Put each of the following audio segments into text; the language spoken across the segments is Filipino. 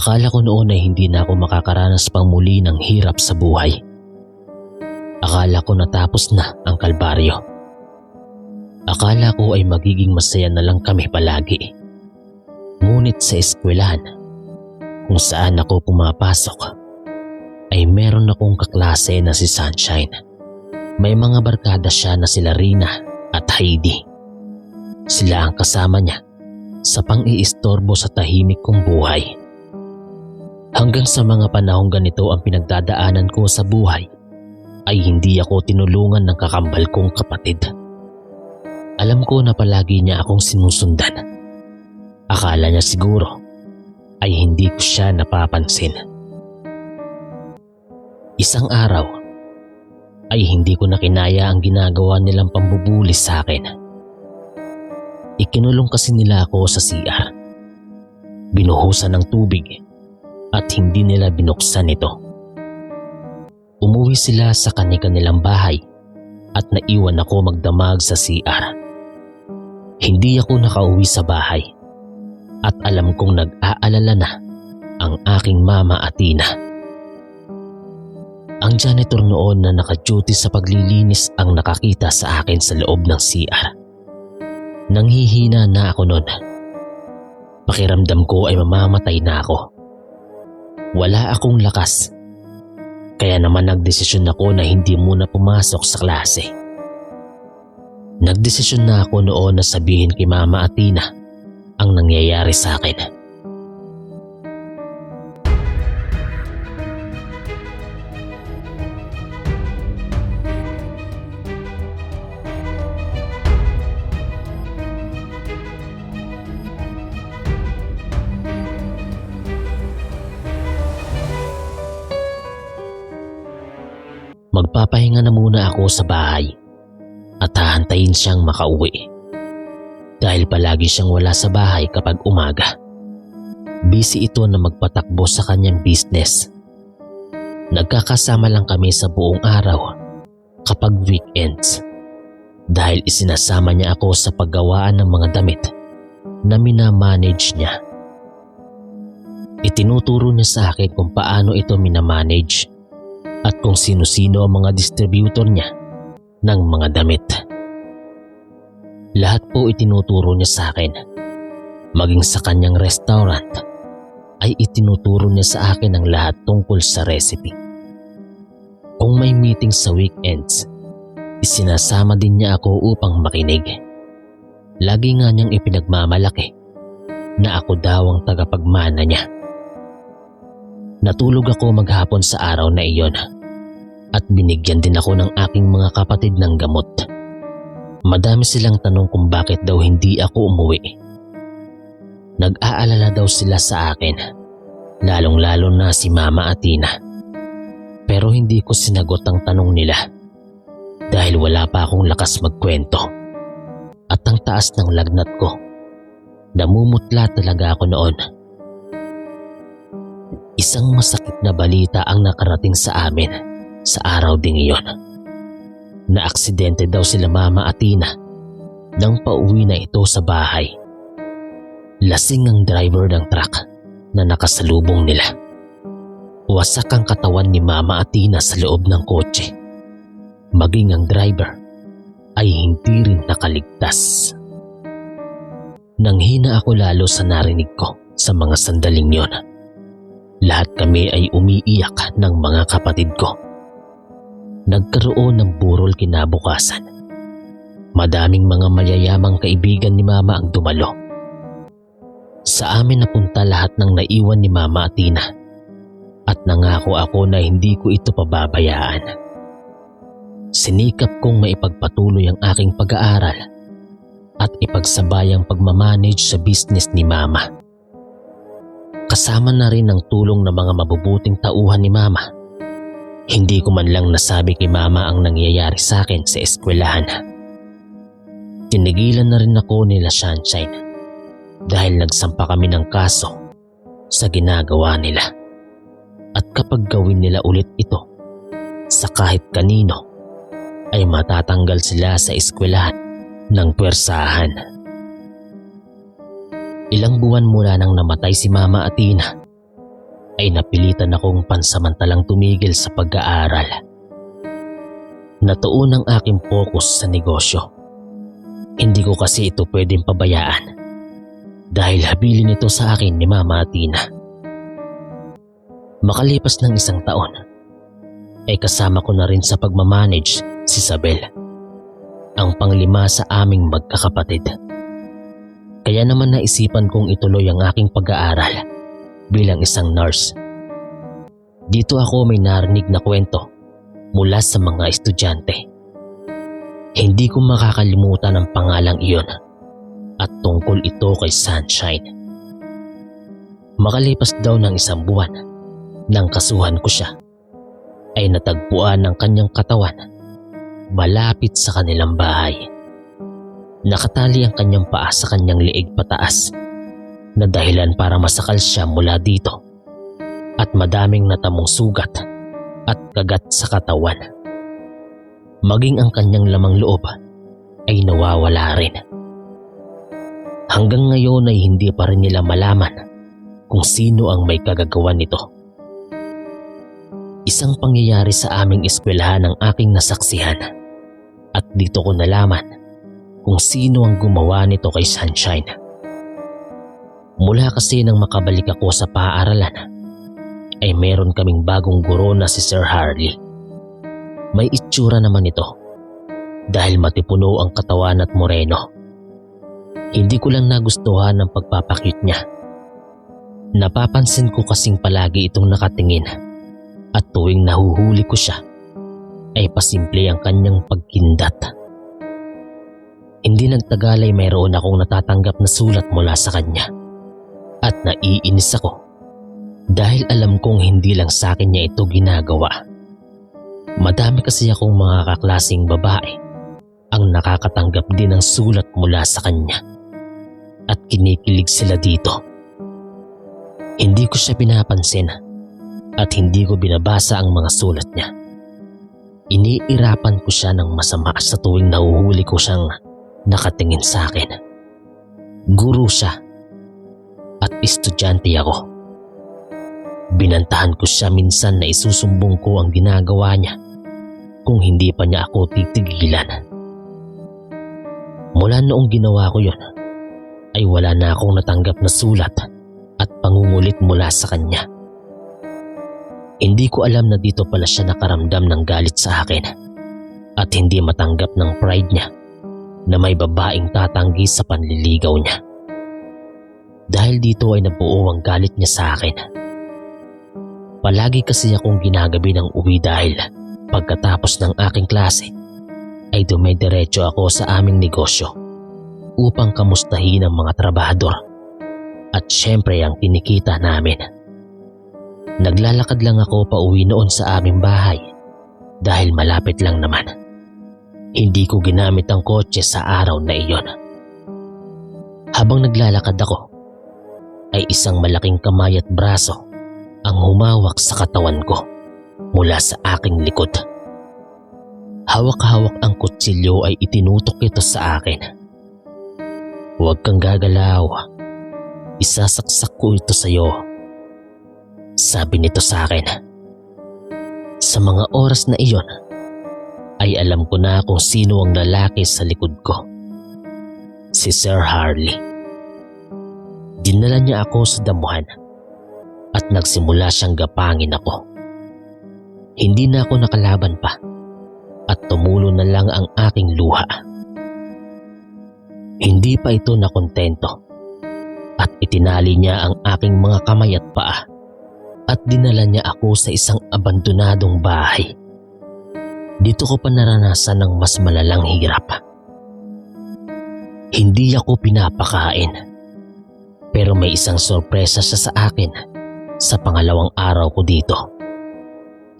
Akala ko noon ay hindi na ako makakaranas pang muli ng hirap sa buhay. Akala ko natapos na ang kalbaryo. Akala ko ay magiging masaya na lang kami palagi. Ngunit sa eskwelahan, kung saan ako pumapasok, ay meron akong kaklase na si Sunshine. May mga barkada siya na sila Rina at Heidi. Sila ang kasama niya sa pang-iistorbo sa tahimik kong buhay. Hanggang sa mga panahong ganito ang pinagdadaanan ko sa buhay, ay hindi ako tinulungan ng kakambal kong kapatid. Alam ko na palagi niya akong sinusundan. Akala niya siguro ay hindi ko siya napapansin. Isang araw ay hindi ko na kinaya ang ginagawa nilang pambubulis sa akin. Ikinulong kasi nila ako sa CR. Binuhusan ng tubig at hindi nila binuksan ito. Umuwi sila sa kani-kanilang bahay at naiwan ako magdamag sa CR. Hindi ako nakauwi sa bahay at alam kong nag-aalala na ang aking mama at ina. Ang janitor noon na naka-duty sa paglilinis ang nakakita sa akin sa loob ng CR. Nanghihina na ako noon. Pakiramdam ko ay mamamatay na ako. Wala akong lakas. Kaya naman nagdesisyon ako na hindi muna pumasok sa klase. Nagdesisyon na ako noon na sabihin kay Mama at Tina ang nangyayari sa akin. Magpapahinga na muna ako sa bahay at hahantayin siyang makauwi. Dahil palagi siyang wala sa bahay kapag umaga. Busy ito na magpatakbo sa kanyang business. Nagkakasama lang kami sa buong araw kapag weekends. Dahil isinasama niya ako sa paggawaan ng mga damit na minamanage niya. Itinuturo niya sa akin kung paano ito minamanage at kung sino-sino ang mga distributor niya ng mga damit. Lahat po itinuturo niya sa akin. Maging sa kanyang restaurant ay itinuturo niya sa akin ang lahat tungkol sa recipe. Kung may meeting sa weekends, isinasama din niya ako upang makinig. Lagi nga niyang ipinagmamalaki na ako daw ang tagapagmana niya. Natulog ako maghapon sa araw na iyon at binigyan din ako ng aking mga kapatid ng gamot. Madami silang tanong kung bakit daw hindi ako umuwi. Nag-aalala daw sila sa akin, lalong-lalo na si Mama at Tina. Pero hindi ko sinagot ang tanong nila dahil wala pa akong lakas magkwento. At ang taas ng lagnat ko, namumutla talaga ako noon. Isang masakit na balita ang nakarating sa amin sa araw ding iyon. Naaksidente daw sila Mama at Tina nang pauwi na ito sa bahay. Lasing ang driver ng truck na nakasalubong nila. Wasak ang katawan ni Mama at Tina sa loob ng kotse. Maging ang driver ay hindi rin nakaligtas. Nanghina ako lalo sa narinig ko sa mga sandaling yon. Lahat kami ay umiiyak ng mga kapatid ko. Nagkaroon ng burol kinabukasan. Madaming mga mayayamang kaibigan ni Mama ang dumalo. Sa amin napunta lahat ng naiwan ni Mama at Tina at nangako ako na hindi ko ito pababayaan. Sinikap kong maipagpatuloy ang aking pag-aaral at ipagsabay ang pagmamanage sa business ni Mama. Kasama na rin ang tulong ng mga mabubuting tauhan ni Mama. Hindi ko man lang nasabi kay Mama ang nangyayari sa akin sa eskwelahan. Tinigilan na rin ako nila Sunshine dahil nagsampa kami ng kaso sa ginagawa nila. At kapag gawin nila ulit ito sa kahit kanino, ay matatanggal sila sa eskwelahan ng puwersahan. Ilang buwan mula nang namatay si Mama at Tina ay napilitan akong pansamantalang tumigil sa pag-aaral. Natuon ang aking focus sa negosyo. Hindi ko kasi ito pwedeng pabayaan dahil habilin ito sa akin ni Mama Athena. Makalipas ng 1 taon, ay kasama ko na rin sa pagmamanage si Isabel, ang panglima sa aming magkakapatid. Kaya naman naisipan kong ituloy ang aking pag-aaral bilang isang nurse. Dito ako may narinig na kwento mula sa mga estudyante. Hindi ko makakalimutan ang pangalang iyon at tungkol ito kay Sunshine. Makalipas daw ng 1 buwan nang kasuhan ko siya, ay natagpuan ng kanyang katawan malapit sa kanilang bahay. Nakatali ang kanyang paa sa kanyang leeg pataas na dahilan para masakal siya mula dito at madaming natamong sugat at kagat sa katawan. Maging ang kanyang lamang loob ay nawawala rin. Hanggang ngayon ay hindi pa rin nila malaman kung sino ang may kagagawan nito. Isang pangyayari sa aming eskwelahan ang aking nasaksihan at dito ko nalaman kung sino ang gumawa nito kay Sunshine. Mula kasi nang makabalik ako sa paaralan ay meron kaming bagong guro na si Sir Harley. May itsura naman ito dahil matipuno ang katawan at moreno. Hindi ko lang nagustuhan ang pagpapakyut niya. Napapansin ko kasing palagi itong nakatingin at tuwing nahuhuli ko siya ay pasimple ang kanyang pagkindat. Hindi nagtagal ay mayroon akong natatanggap na sulat mula sa kanya at naiinis ako dahil alam kong hindi lang sa akin niya ito ginagawa. Madami kasi akong mga kaklasing babae ang nakakatanggap din ng sulat mula sa kanya at kinikilig sila dito. Hindi ko siya pinapansin at hindi ko binabasa ang mga sulat niya. Iniirapan ko siya ng masama sa tuwing nahuhuli ko siyang nakatingin sa akin. Guro siya at estudyante ako. Binantahan ko siya minsan na isusumbong ko ang ginagawa niya kung hindi pa niya ako titigilan. Mula noong ginawa ko yon, ay wala na akong natanggap na sulat at pangungulit mula sa kanya. Hindi ko alam na dito pala siya nakaramdam ng galit sa akin at hindi matanggap ng pride niya na may babaeng tatanggi sa panliligaw niya. Dahil dito ay nabuo ang galit niya sa akin. Palagi kasi akong ginagabi ng uwi dahil pagkatapos ng aking klase ay dumidiretso ako sa aming negosyo upang kamustahin ang mga trabahador at syempre ang kinikita namin. Naglalakad lang ako pauwi noon sa aming bahay dahil malapit lang naman. Hindi ko ginamit ang kotse sa araw na iyon. Habang naglalakad ako, ay isang malaking kamay at braso ang humawak sa katawan ko mula sa aking likod. Hawak-hawak ang kutsilyo ay itinutok ito sa akin. "Huwag kang gagalaw. Isasaksak ko ito sa iyo," sabi nito sa akin. Sa mga oras na iyon, ay alam ko na kung sino ang lalaki sa likod ko. Si Sir Harley. Dinala niya ako sa damuhan at nagsimula siyang gapangin ako. Hindi na ako nakalaban pa at tumulo na lang ang aking luha. Hindi pa ito nakontento at itinali niya ang aking mga kamay at paa at dinala niya ako sa isang abandonadong bahay. Dito ko pa naranasan ng mas malalang hirap. Hindi ako pinapakain, pero may isang sorpresa siya sa akin sa pangalawang araw ko dito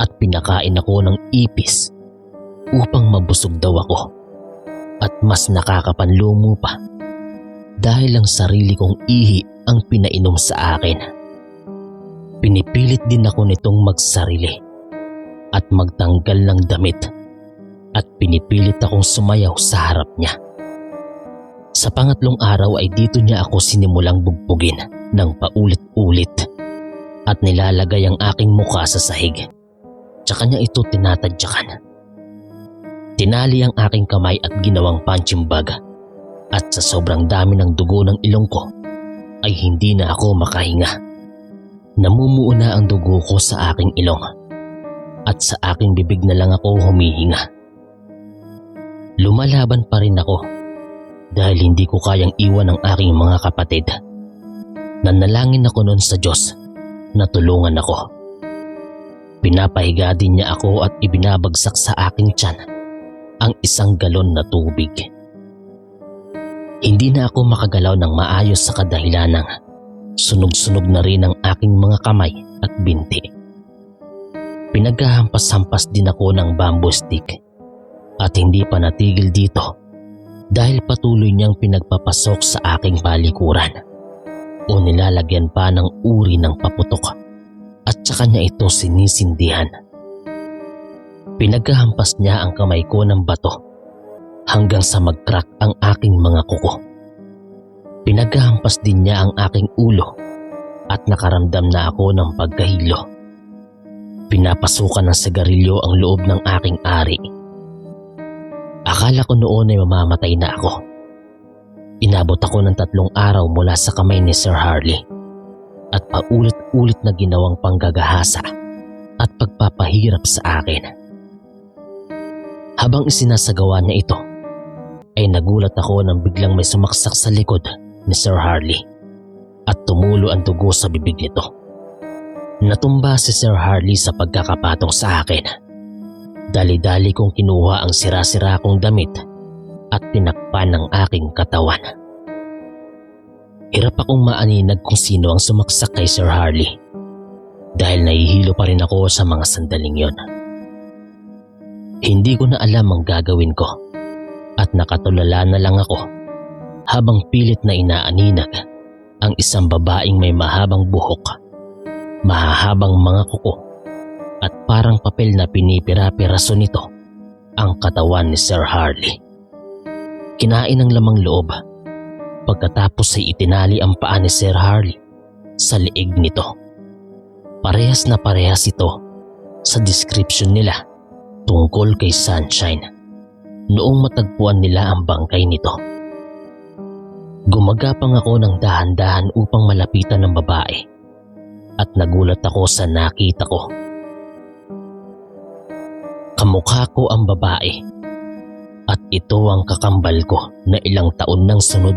at pinakain ako ng ipis upang mabusog daw ako at mas nakakapanlumo pa dahil ang sarili kong ihi ang pinainom sa akin. Pinipilit din ako nitong magsarili at magtanggal ng damit at pinipilit akong sumayaw sa harap niya. Sa pangatlong araw ay dito niya ako sinimulang bugbugin ng paulit-ulit. at nilalagay ang aking mukha sa sahig. Tsaka niya ito tinatadyakan. Tinali ang aking kamay at ginawang punching bag, at sa sobrang dami ng dugo ng ilong ko ay hindi na ako makahinga. Namumuo na ang dugo ko sa aking ilong at sa aking bibig na lang ako humihinga. Lumalaban pa rin ako dahil hindi ko kayang iwan ang aking mga kapatid. Nanalangin ako noon sa Diyos na tulungan ako. Pinapahiga din niya ako at ibinabagsak sa aking tiyan ang 1 galon na tubig. Hindi na ako makagalaw ng maayos sa kadahilan ng sunog-sunog na rin ang aking mga kamay at binti. Pinaghahampas-hampas din ako ng bamboo stick at hindi pa natigil dito dahil patuloy niyang pinagpapasok sa aking palikuran o nilalagyan pa ng uri ng paputok at saka niya ito sinisindihan. Pinaghahampas niya ang kamay ko ng bato hanggang sa mag-crack ang aking mga kuko. Pinaghahampas din niya ang aking ulo at nakaramdam na ako ng pagkahilo. Pinapasukan ng sigarilyo ang loob ng aking ari. Akala ko noon ay mamamatay na ako. Inabot ako ng 3 araw mula sa kamay ni Sir Harley at paulit-ulit na ginawang panggagahasa at pagpapahirap sa akin. Habang isinasagawa niya ito, ay nagulat ako nang biglang may sumaksak sa likod ni Sir Harley at tumulo ang dugo sa bibig nito. Natumba si Sir Harley sa pagkakapatong sa akin. Dali-dali kong kinuha ang sira-sira kong damit at tinakpan ng aking katawan. Hirap akong maaninag kung sino ang sumaksak kay Sir Harley dahil nahihilo pa rin ako sa mga sandaling yon. Hindi ko na alam ang gagawin ko at nakatulala na lang ako habang pilit na inaaninag ang isang babaeng may mahabang buhok, mahahabang mga kuko at parang papel na pinipira-piraso nito ang katawan ni Sir Harley. Kinain ng lamang loob. Pagkatapos ay itinali ang paa ni Sir Harley sa liig nito. Parehas na parehas ito sa description nila tungkol kay Sunshine noong matagpuan nila ang bangkay nito. Gumagapang ako ng dahan-dahan upang malapitan ng babae at nagulat ako sa nakita ko. Kamukha ko ang babae at ito ang kakambal ko na ilang taon nang sunod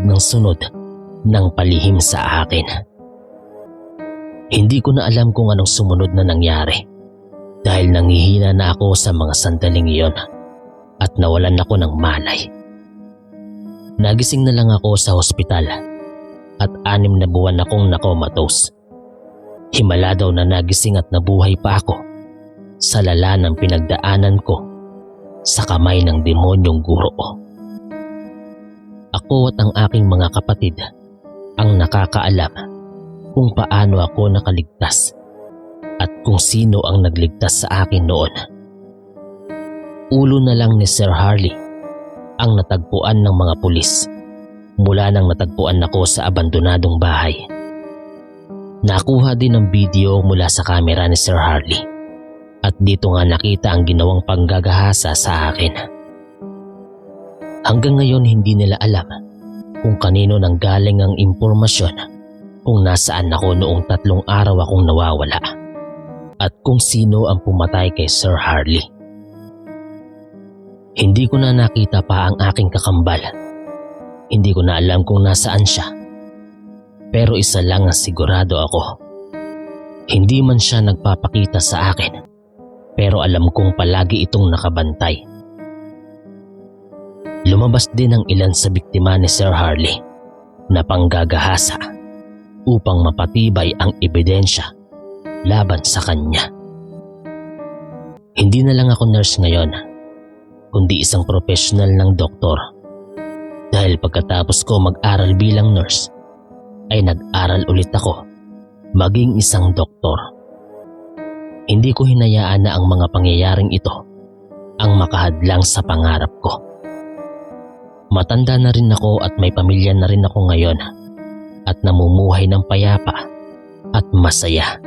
ng palihim sa akin. Hindi ko na alam kung anong sumunod na nangyari dahil nanghihina na ako sa mga sandaling iyon at nawalan ako ng malay. Nagising na lang ako sa ospital at 6 na buwan akong nakomatose. Himala daw na nagising at nabuhay pa ako sa lala ng pinagdaanan ko sa kamay ng demonyong guro. Ako at ang aking mga kapatid ang nakakaalam kung paano ako nakaligtas at kung sino ang nagligtas sa akin noon. Ulo na lang ni Sir Harley ang natagpuan ng mga pulis mula nang natagpuan ako sa abandonadong bahay. Nakuha din ang video mula sa kamera ni Sir Harley at dito nga nakita ang ginawang panggagahasa sa akin. Hanggang ngayon hindi nila alam kung kanino nanggaling ang impormasyon kung nasaan ako noong 3 araw akong nawawala at kung sino ang pumatay kay Sir Harley. Hindi ko na nakita pa ang aking kakambal. Hindi ko na alam kung nasaan siya. Pero isa lang ang sigurado ako. Hindi man siya nagpapakita sa akin, pero alam kong palagi itong nakabantay. Lumabas din ang ilan sa biktima ni Sir Harley na panggagahasa upang mapatibay ang ebidensya laban sa kanya. Hindi na lang ako nurse ngayon, kundi isang professional ng doktor. Dahil pagkatapos ko mag-aral bilang nurse, ay nag-aral ulit ako maging isang doktor. Hindi ko hinayaan na ang mga pangyayaring ito ang makahadlang sa pangarap ko. Matanda na rin ako at may pamilya na rin ako ngayon at namumuhay ng payapa at masaya.